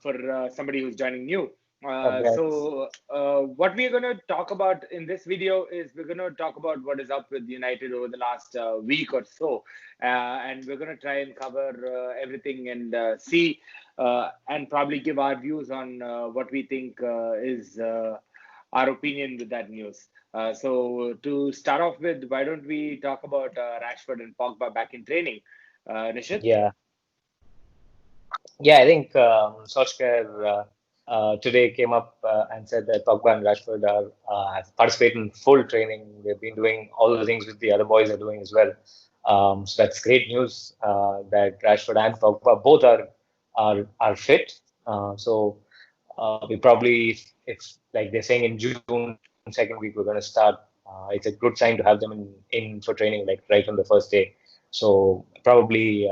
for somebody who's joining new. Congrats. What we're going to talk about in this video is we're going to talk about what is up with United over the last week or so, and we're going to try and cover everything and see and probably give our views on what we think is our opinion with that news. So to start off with, why don't we talk about Rashford and Pogba back in training, Nishit? Yeah, yeah. I think Solskjaer today came up and said that Pogba and Rashford are have participated in full training. They've been doing all the things that the other boys are doing as well. So that's great news that Rashford and Pogba both are fit. We probably, if like they're saying in June second week, we're going to start. It's a good sign to have them in for training like right on the first day. So probably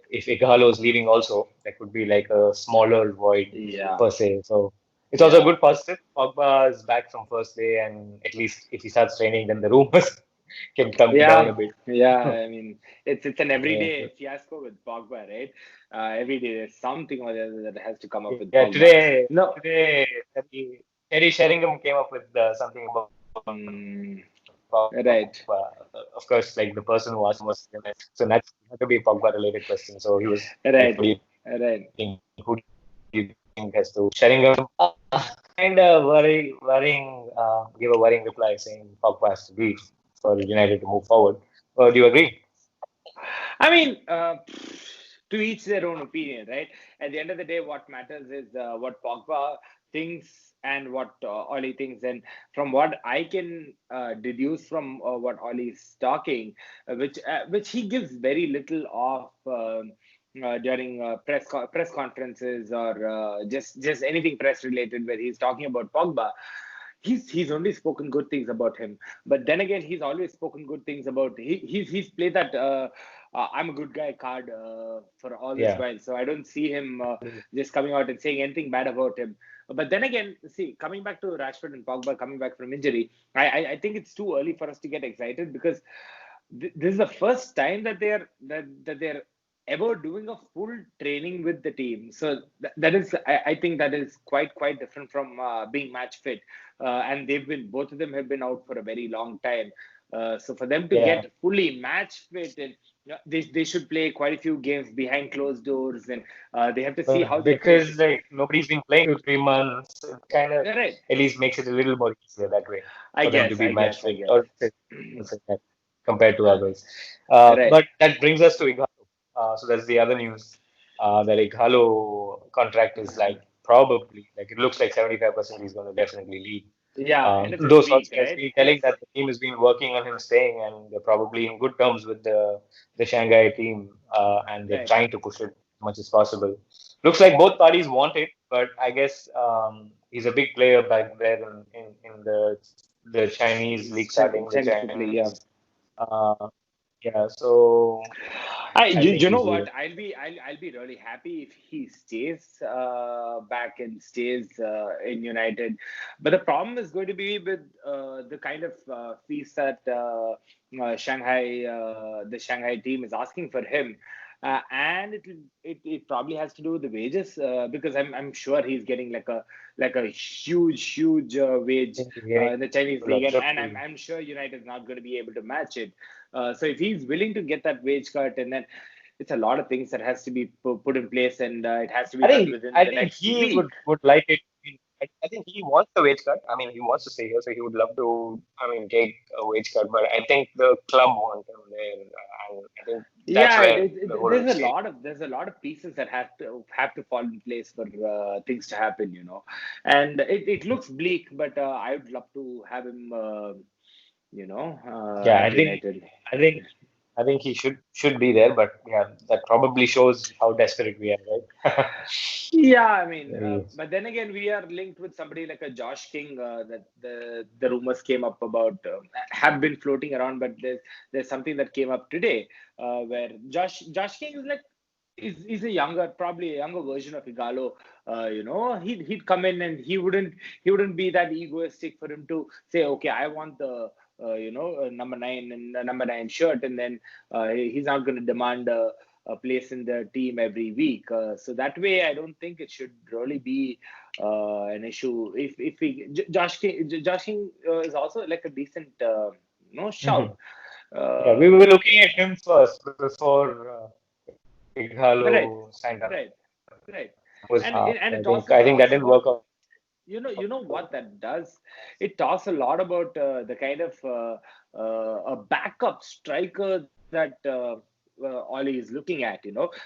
if Ighalo is leaving also, that could be like a smaller void Yeah, per se. So it's also a yeah. good positive. Pogba is back from first day, and at least if he starts training, then the rumors can come down a Yeah, bit. yeah. I mean, it's an Yeah. everyday fiasco with Pogba, right? Every day there's something or the other that has to come up with Yeah, Pogba. No, today, Terry Sheringham came up with something about mm, Pogba. right, Of course, like the person who asked him was him. So naturally, it had to be a Pogba-related question. So he was like, "What do you right, think? right. Who do you think has to Sheringham?" Give a worrying reply saying Pogba has to leave for United to move forward. Do you agree? I mean, to each their own opinion, right? At the end of the day, what matters is what Pogba thinks and what Ollie thinks. And from what I can deduce from what Ollie's talking, which he gives very little of. During press conferences or just anything press related where he's talking about Pogba, he's only spoken good things about him. But then again, he's always spoken good things about he's played that I'm a good guy card for all this Yeah. while. So I don't see him just coming out and saying anything bad about him. But then again, see, coming back to Rashford and Pogba coming back from injury, I think it's too early for us to get excited because this is the first time that they're ever doing a full training with the team. So that is, I think that is quite different from being match fit. And they've been both of them have been out for a very long time. So for them to Yeah. get fully match fit and they should play quite a few games behind closed doors and they have to see how But their face. because like nobody's been playing for 3 months, it kind of Right. at least makes it a little more easier that way I for them to guess. be I match guess. I fit guess. or say that compared to others. Right. But that brings us to Ighalo. So that's the other news. That Ighalo contract is like probably like it looks like 75% he's going to definitely leave. Yeah. End of this Those week. sorts has Right. been telling that the team has been working on him staying, and they're probably in good terms with the Shanghai team, and they're Right. trying to push it as much as possible. Looks like both parties want it, but I guess he's a big player back there in the Chinese league starting the Chinese Super League. Yeah. Chinese. Uh, yeah, so I think You know he's what? leaving. I'll be really happy if he stays back and stays in United. But the problem is going to be with the kind of fees that the Shanghai team is asking for him. And it probably has to do with the wages because I'm sure he's getting like a huge I wage think he's getting in the Chinese a lot league, of and fee. I'm sure United is not going to be able to match it. So if he's willing to get that wage cut, and then it's a lot of things that has to be put in place, and it has to be done within I the think next he week. would like it. I think he wants the wage cut. I mean, he wants to stay here, so he would love to. I mean, take a wage cut. But I think the club want him there, and I think that's Yeah, where the whole state. there's a lot of pieces that have to fall in place for things to happen, and it looks bleak, but I would love to have him, Yeah, at United. I think, I think he should be there. But yeah, that probably shows how desperate we are, right? Yeah, I mean, Very- but then again, we are linked with somebody like a Josh King that the rumors came up about have been floating around, but there's something that came up today where Josh King is like is a younger, probably a younger version of Ighalo. He'd come in and he wouldn't be that egoistic for him to say, okay, I want the number 9 and number 9 shirt, and then he's not going to demand. a place in the team every week. So that way, I don't think it should really be an issue. If we Josh King is also like a decent Mhm. shout. Yeah, we Uh, were looking at him first before Ighalo right, signed up. right, right. I And it think also that talks didn't work about, out. you know what that does. It talks a lot about the kind of a backup striker that Oli is looking at.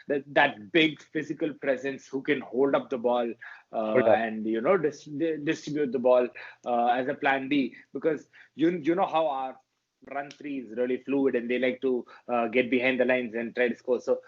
That big physical presence who can hold up the ball Hold up. and distribute the ball as a plan B, because you know how our run three is really fluid and they like to get behind the lines and try to score. So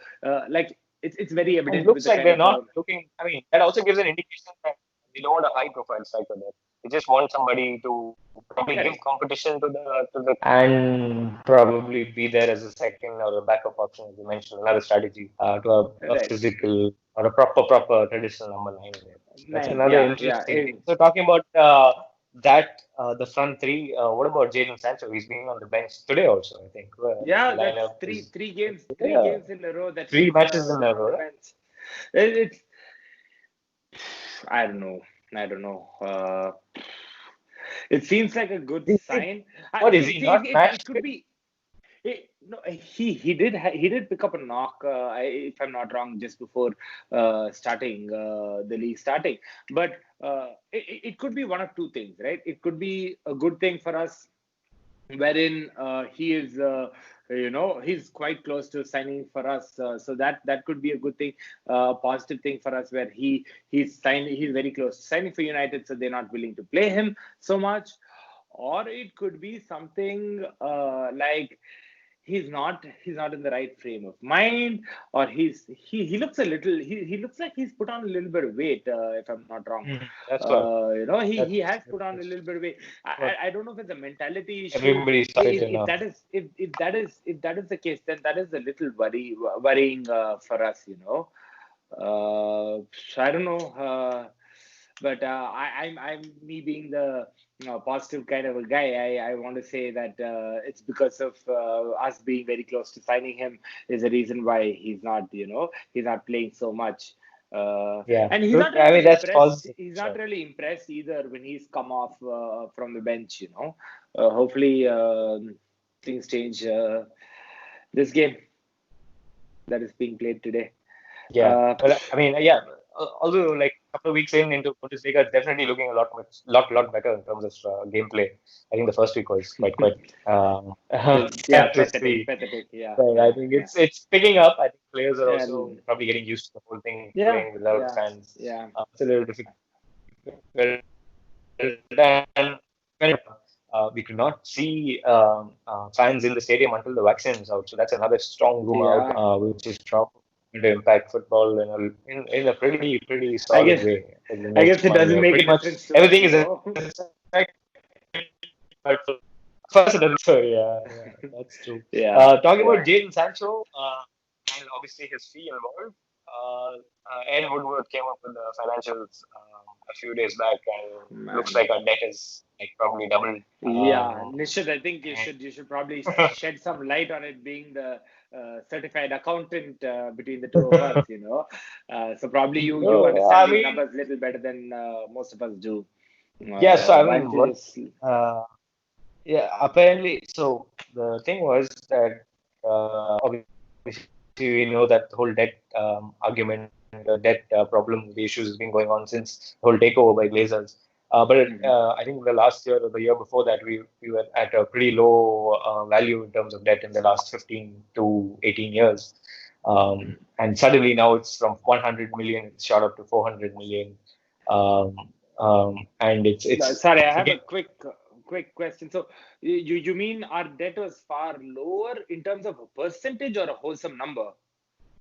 like it's very And it evident with looks the like kind they're of not looking. I mean, that also gives an indication that they don't want a high-profile striker there. They just want somebody to probably give correct. competition to the and probably be there as a second or a backup option, as you mentioned, another strategy to a Right. physical or a proper traditional number 9 there. That's Nine. another Yeah, yeah. interesting thing. So talking about the front three, what about Jadon Sancho? He's been on the bench today also, I think. The Yeah, that's lineup three is three games, three yeah, games in a row that three he's matches in a on row, the right? bench. It's I don't know. I don't know. It seems like a good Is he, sign. what is See, he see, not it match could fit? be. No, he did pick up a knock, if I'm not wrong, just before starting the league starting. But it could be one of two things, right? It could be a good thing for us, wherein he is he's quite close to signing for us, so that could be a good thing, positive thing for us, where he's very close to signing for United, so they're not willing to play him so much. Or it could be something like he's not in the right frame of mind, or he looks a little, he looks like he's put on a little bit of weight, if I'm not wrong. That's what. He That's, has put on a little bit of weight. what I don't know if it's a mentality issue. everybody started to If know. that is, if that is the case, then that is a little worrying for us. I don't know, but I'm me being the positive kind of a guy. I want to say that it's because of us being very close to signing him is the reason why he's not playing so much. Yeah, And he's good. not I mean, really that's impressed. positive. He's not Sure. really impressed either when he's come off from the bench. Hopefully things change this game that is being played today. Yeah, Uh, well, I mean, yeah. Although, like a couple of weeks into Bundesliga, it's definitely looking a lot better in terms of gameplay. I think the first week was quite yeah, sad to pathetic, see. pathetic. Yeah, But I yeah, think yeah. it's picking up. I think players are also And probably getting used to the whole thing, yeah, playing without yeah, fans. yeah. It's a little difficult. And we could not see fans in the stadium until the vaccine is out. So that's another strong rumor out, Yeah, which is probably going to impact football in a pretty I solid guess way for the I next guess it one doesn't year. make a Pretty much difference to us, everything you is know. affected, but first it doesn't. So yeah, that's true. Yeah, Talking about yeah, Jadon Sancho and obviously his fee involved. Ed Woodward came up with the financials a few days back, and looks man. like our debt is like probably doubled. Yeah, Nishit, I think you And should probably shed some light on it, being the certified accountant between the two of us. So probably you no, I understand these mean, numbers a little better than most of us do. yeah. So I Why mean, don't you what? just Yeah, apparently. So the thing was that obviously we know that the whole debt argument, the debt problem, the issues has been going on since the whole takeover by Glazers. Mhm. I think the last year or the year before that, we were at a pretty low value in terms of debt in the last 15 to 18 years. And suddenly now it's from 100 million, it's shot up to 400 million. Um, and No, it's sorry, I have again, a quick question. So you mean our debt was far lower in terms of a percentage or a wholesome number?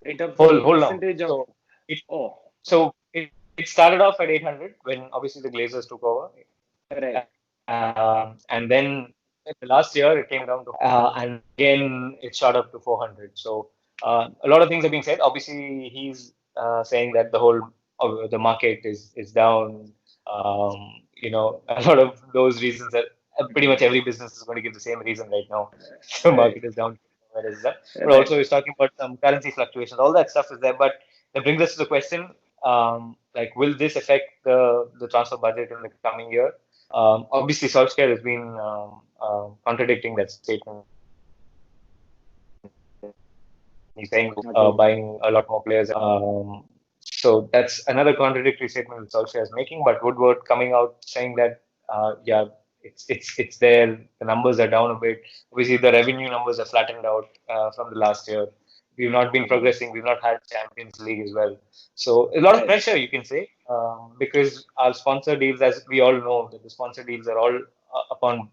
In terms of hold on. percentage of, It oh, so it started off at 800 when obviously the Glazers took over, right, and then the last year it came down to and again it shot up to 400. So a lot of things are being said. Obviously, he's saying that the whole the market is down. A lot of those reasons that pretty much every business is going to give the same reason right now. The right. market is down. that is done. But Right. also he's talking about some currency fluctuations. All that stuff is there. But that brings us to the question, like, will this affect the transfer budget in the coming year? Obviously, Solskjaer has been contradicting that statement. He's saying Okay. buying a lot more players. So that's another contradictory statement that Solskjaer is making. But Woodward coming out saying that, yeah, it's there. The numbers are down a bit. Obviously, the revenue numbers are flattened out from the last year. We've not been progressing. We've not had Champions League as well. So a lot of Right. pressure, you can say, because our sponsor deals, as we all know, that the sponsor deals are all upon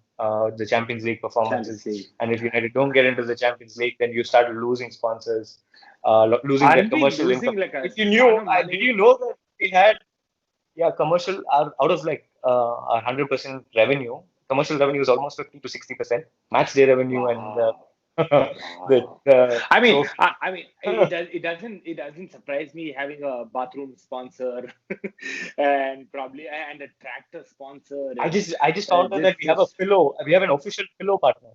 the Champions League Champions performances. League. And if United don't get into the Champions League, then you start losing sponsors, losing that Aren't we commercial income. losing like a If you ton knew, of did you money? know that we had, yeah, commercial out of like 100% revenue, commercial revenue is almost 50 to 60%. Match day revenue and Wow. Wow. the I mean, trophy. it doesn't surprise me having a bathroom sponsor and probably and a tractor sponsor and I just found out that we have a just pillow. We have an official pillow partner.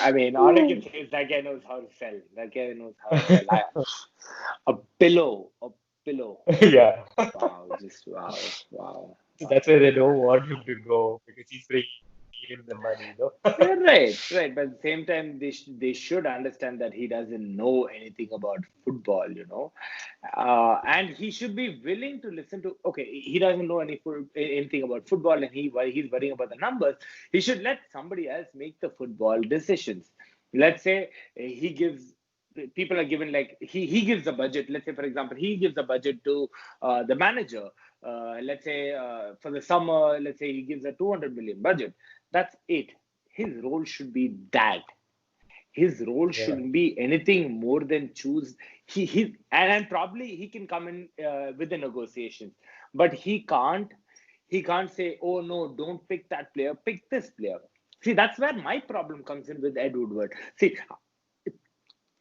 I mean, all I can say is that guy knows how to sell. That guy knows how to sell. A pillow, a pillow. Yeah. Wow, just wow, wow, So wow. that's why they don't want him to go because he's bringing in the money, though. Yeah, right, right. But at the same time, they should understand that he doesn't know anything about football, and he should be willing to listen to. Okay, he doesn't know anything about football, and he's worrying about the numbers. He should let somebody else make the football decisions. Let's say he gives. People are given like he gives a budget. Let's say, for example, he gives a budget to the manager. Let's say for the summer, let's say he gives a 200 million budget. That's it. His role should be that. His role Yeah. shouldn't be anything more than choose. And probably he can come in with the negotiations, but he can't say, oh no, don't pick that player, pick this player. See, that's where my problem comes in with Ed Woodward. See,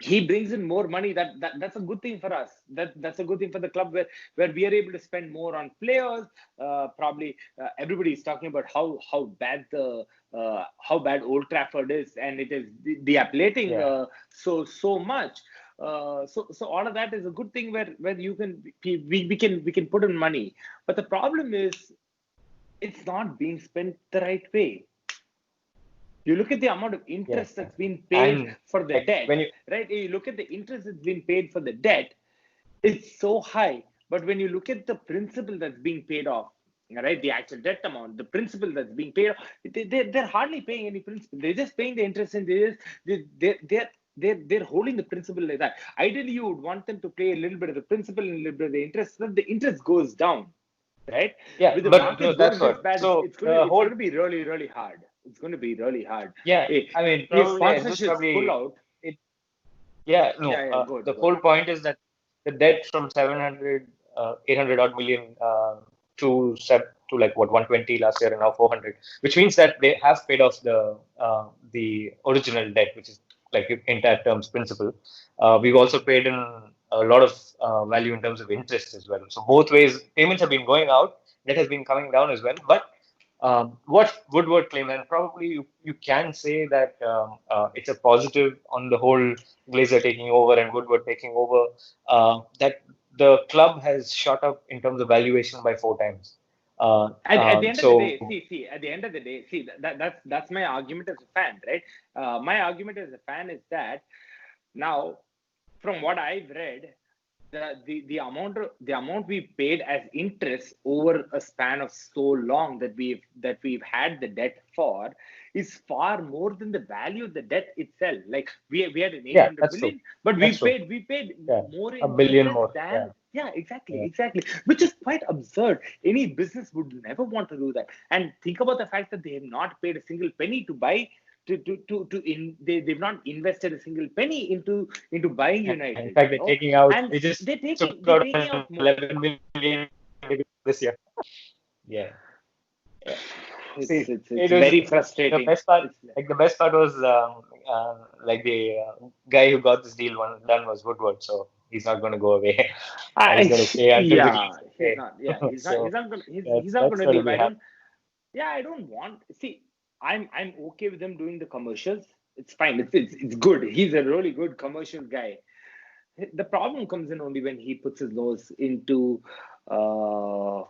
he brings in more money. That's a good thing for us. That's a good thing for the club where we are able to spend more on players. Probably everybody is talking about how bad Old Trafford is, and it is de-applating Yeah. so much. So all of that is a good thing where you can we can put in money, but the problem is it's not being spent the right way. You look at the amount of Yeah. interest that's been paid And for the like debt, when you, right? You look at the interest that's been paid for the debt, it's so high. But when you look at the principal that's being paid off, right, the actual debt amount, the principal that's being paid off, they're hardly paying any principal. They're just paying the interest, and they're holding the principal like that. Ideally, you would want them to pay a little bit of the principal and a little bit of the interest, so that the interest goes down, right? yeah, With the but no, markets going that's this what. bad, So the it's whole, going to be really, really hard. It's going to be really hard. yeah, I mean, If probably just sponsorships pull probably out, it. Yeah, no. yeah, yeah, go ahead, The go ahead. whole point is that the debt from 700, 800 odd million to like what 120 last year and now 400, which means that they have paid off the original debt, which is like in that terms principal. We've also paid in a lot of value in terms of interest as well. So both ways, payments have been going out, debt has been coming down as well. But what Woodward claimed, and probably you can say that it's a positive on the whole, Glazer taking over and Woodward taking over, that the club has shot up in terms of valuation by 4 times. At the end of the So day, see, at the end of the day, see, that's my argument as a fan, right? My argument as a fan is that now, from what I've read, the amount we paid as interest over a span of so long that we've had the debt for is far more than the value of the debt itself. Like we had an eight yeah, hundred that's true. million, but we That's true. paid we paid Yeah, more a in billion interest more. Yeah, than, yeah, exactly, yeah. exactly, which is quite absurd. Any business would never want to do that. And think about the fact that they have not paid a single penny to buy they've not invested a single penny into buying In United, fact, they're taking out. and They just they're took taking they're out taking out more. 11 million this year. Yeah. Yeah. It's See, it's it it's was very the frustrating. best part. It's Like the best part was like the guy who got this deal done was Woodward, so he's not going to go away. He's I going to stay until the yeah, deals he's pay. not. Yeah, he's not. He's So not gonna. He's that's not that's gonna going to leave. be I happening. don't. Yeah, I don't want. See, I'm okay with him doing the commercials. It's fine. It's good. He's a really good commercial guy. The problem comes in only when he puts his nose into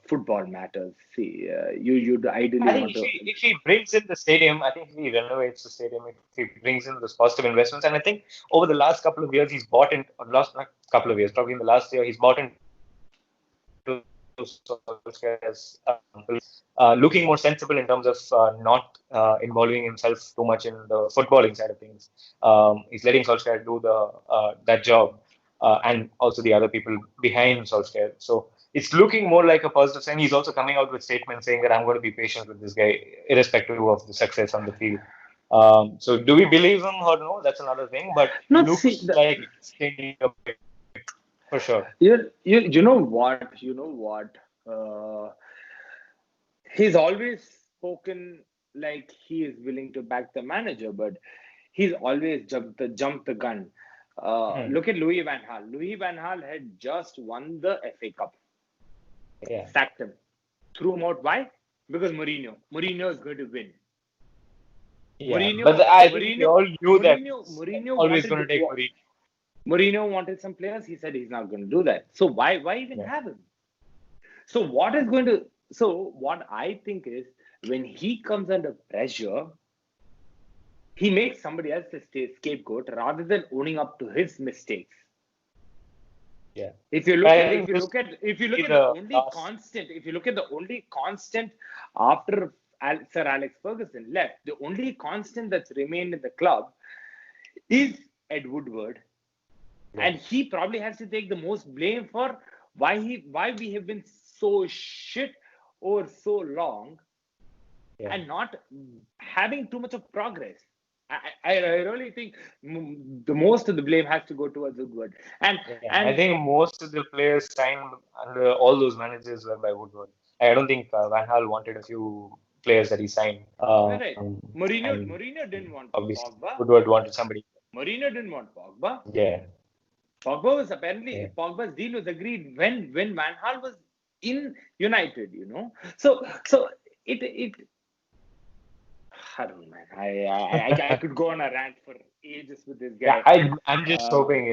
football matters. See, you'd ideally I think want to. if he brings in the stadium, I think if he renovates the stadium, if he brings in those positive investments, and I think over the last couple of years he's bought in, or last not couple of years, probably in the last year, he's bought into Solskjaer's looking more sensible in terms of not involving himself too much in the footballing side of things. He's letting Solskjaer do the that job, and also the other people behind Solskjaer. So it's looking more like a positive sign. He's also coming out with statements saying that I'm going to be patient with this guy, irrespective of the success on the field. So do we believe him or no? That's another thing. But Not see looks like it's changing a bit for sure. you know what he's always spoken like he is willing to back the manager, but he's always jumped the gun. Hmm. Look at Louis Van Gaal. Louis Van Gaal had just won the FA Cup, Yeah. sacked him, threw him out. Why? Because Mourinho is going to win. Yeah, but I think we all knew that it's Mourinho always wanted going to take Mourinho. Mourinho wanted some players. He said he's not going to do that. So why even Yeah, have him? So what is going to so what I think is when he comes under pressure, he makes somebody else the scapegoat rather than owning up to his mistakes. yeah. If you But look I at think if you this look at if you look is at the the only last. constant if you look at the only constant after Sir Alex Ferguson left, the only constant that's remained in the club is Ed Woodward, Yeah, and he probably has to take the most blame for why we have been so shit over so long yeah, and not having too much of progress. I really think the most of the blame has to go towards Woodward. yeah. I And think most of the players signed under all those managers were by Woodward. I don't think Van Gaal wanted a few players that he signed, right, and Mourinho didn't want obviously Pogba. Woodward wanted somebody. Mourinho didn't want Pogba. Yeah, Pogba was apparently yeah. Pogba's deal was agreed when Van Gaal was in United. So it I don't know, man. I could go on a rant for ages with this Yeah, guy. I'm just Uh, hoping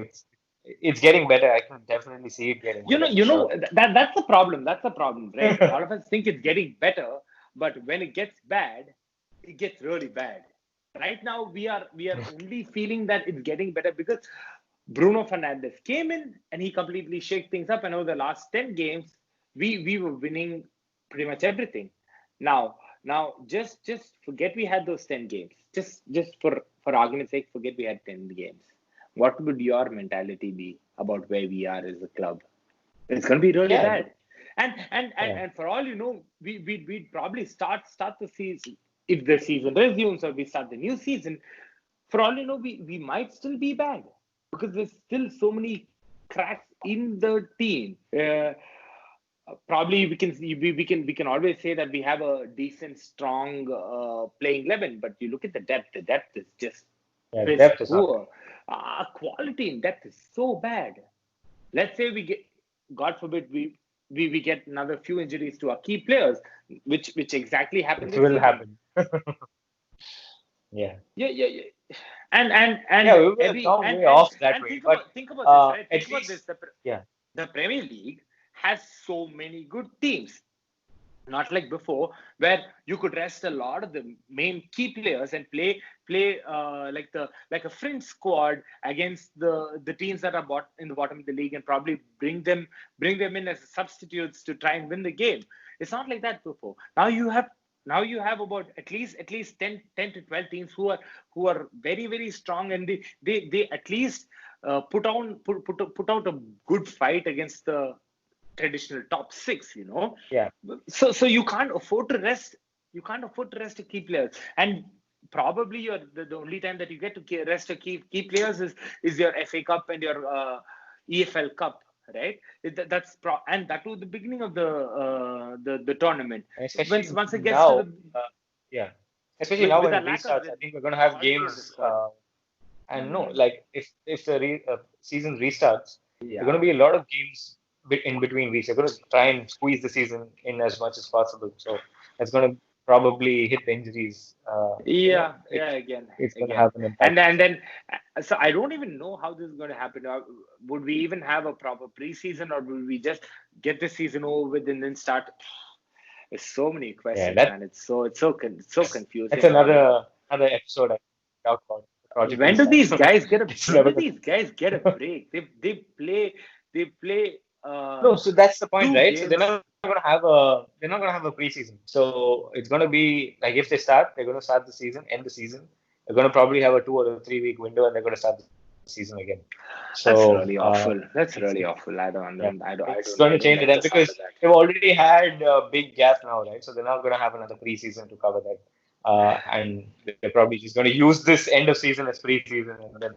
it's getting better. I can definitely see it getting better for sure. that's the problem. That's the problem, right? All of us think it's getting better, but when it gets bad, it gets really bad. Right now, we are only feeling that it's getting better because Bruno Fernandes came in and he completely shake things up. And over the last 10 games, we were winning pretty much everything. Now just forget we had those 10 games. Just for argument's sake, forget we had 10 games. What would your mentality be about where we are as a club? It's going to be really Yeah, bad. yeah. And for all you know, we'd probably start the season if the season resumes or we start the new season. For all you know, we might still be bad because there's still so many cracks in the team. Probably we can always say that we have a decent, strong playing 11, but you look at the depth. The depth is just Yeah, piss depth is not there. poor. Quality in depth is so bad. Let's say we get, God forbid, we get another few injuries to our key players, which exactly happened Which this will season. happen. Yeah. Yeah. And Yeah, we were a every long way off that and way, but think about this, right? Think at about this. least, yeah, The Premier League has so many good teams. Not like before, where you could rest a lot of the main key players and play like a fringe squad against the teams that are in the bottom of the league and probably bring them in as substitutes to try and win the game. It's not like that before. Now you have about at least 10 to 12 teams who are very very strong, and they at least put out a good fight against the traditional top six. yeah, So you can't afford to rest. You can't afford to rest a key players. And probably the only time that you get to rest a key players is your FA Cup and your EFL Cup, right? And that was the beginning of the tournament. and Once especially once it gets to now, the yeah, especially now with when a it lack of restarts, the I think we're going to have quality of the games. squad. And no, Mm, like if the season restarts, there are going yeah. to be a lot of games in between weeks. They're going to try and squeeze the season in as much as possible. So it's going to. probably hit the injuries, Yeah, yeah, again, it's going to again. have an impact. And then, so I don't even know how this is going to happen. Would we even have a proper preseason, or will we just get the season over with and then start? There's so many Yeah, questions, man. It's so that's confusing. another episode I talk about the project When do restart. these guys get a It's when never do gonna. these guys get a break? They play No, so that's the point, two right? So games. they're not gonna have a preseason. So it's gonna be like if they start, they're gonna start the season, end the season. They're gonna probably have a 2 or 3 week window, and they're gonna start the season again. That's So really awful. That's it's really awful. yeah, it's I going to don't change it, like and the sound because of that. they've already had a big gap now, right? So they're not going to have another preseason to cover that, and they're probably just going to use this end of season as preseason and then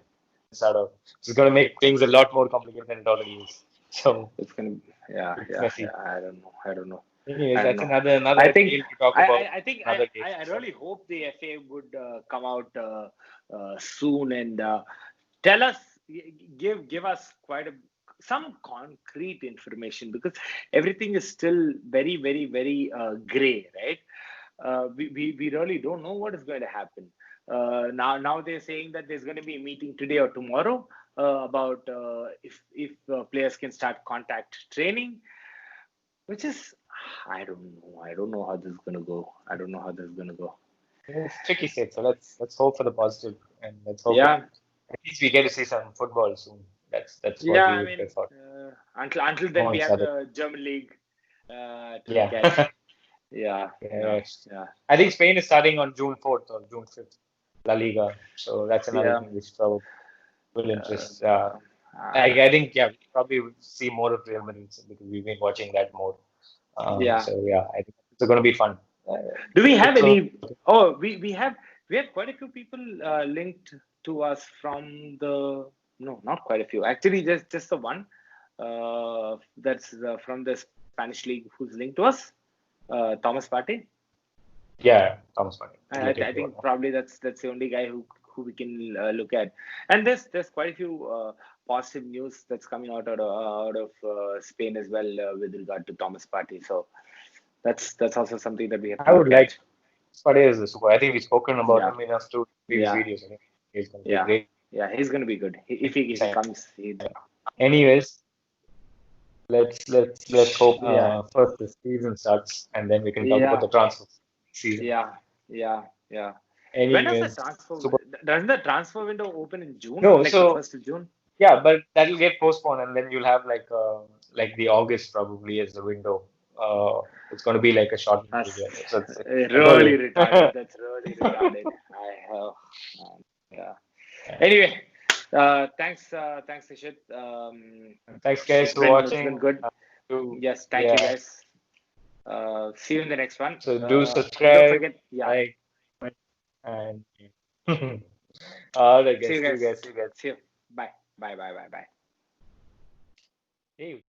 start off. So it's going to make things a lot more complicated than it already is. So It's gonna, it's yeah, messy. yeah, yeah. I don't know. I don't know. Anyways, I that's don't know. another I think game to talk about. I think Another game. I So really hope the FA would come out soon and tell us, give us some concrete information, because everything is still very gray, right? We really don't know what is going to happen. Now they're saying that there's going to be a meeting today or tomorrow about if players can start contact training, which is, I don't know. I don't know how this is going to go. I don't know how this is going to go. it's tricky state. So let's hope for the positive, and let's hope Yeah, at least we get to see some football soon. That's what yeah. we I would mean, prefer. until then, we Amongst have other. the German league to look at. Yeah. Yeah, yeah, Yes. yeah, I think Spain is starting on June 4th or June 5th, La Liga. So that's another yeah. thing which probably will Uh, interest. uh, I think, yeah, we probably will see more of Real Madrid because we've been watching that more. yeah. So, yeah, I think it's going to be fun. Do we have Let's hope. any? Oh, we have quite a few people linked to us from the. No, not quite a few. Actually, just the one. That's from the Spanish league who's linked to us. Thomas Partey. Yeah, Thomas Partey. I think probably that's the only guy who we can look at. And there's quite a few positive news that's coming out of Spain as well with regard to Thomas Partey. So that's also something that we have I to would look like at. Partey as a super. I think we've spoken about Yeah, him enough to previous yeah, videos. I think he's going to be a yeah, great yeah. He's gonna be good. If he sign. comes, Anyways, let's hope yeah, first the season starts and then we can talk about yeah, the transfer season. yeah, yeah, yeah. When does the Anyways, transfer? super. Doesn't the transfer window open in June, No, like the so 1st of June? yeah, but that'll get postponed and then you'll have like the August probably as the window. It's going to be like a short window That's there. So it's really annoying. retarded. That's really retarded. I have, yeah. Anyway, thanks, Nishit. Thanks guys for It's been watching. good. Do Yes, thank you yeah. guys. See you in the next one. So do And don't subscribe, forget, yeah. like, comment, and all right, See guys. you See you guys. guys. See you guys. See you. Bye. Bye. Bye. Bye. Bye. Hey.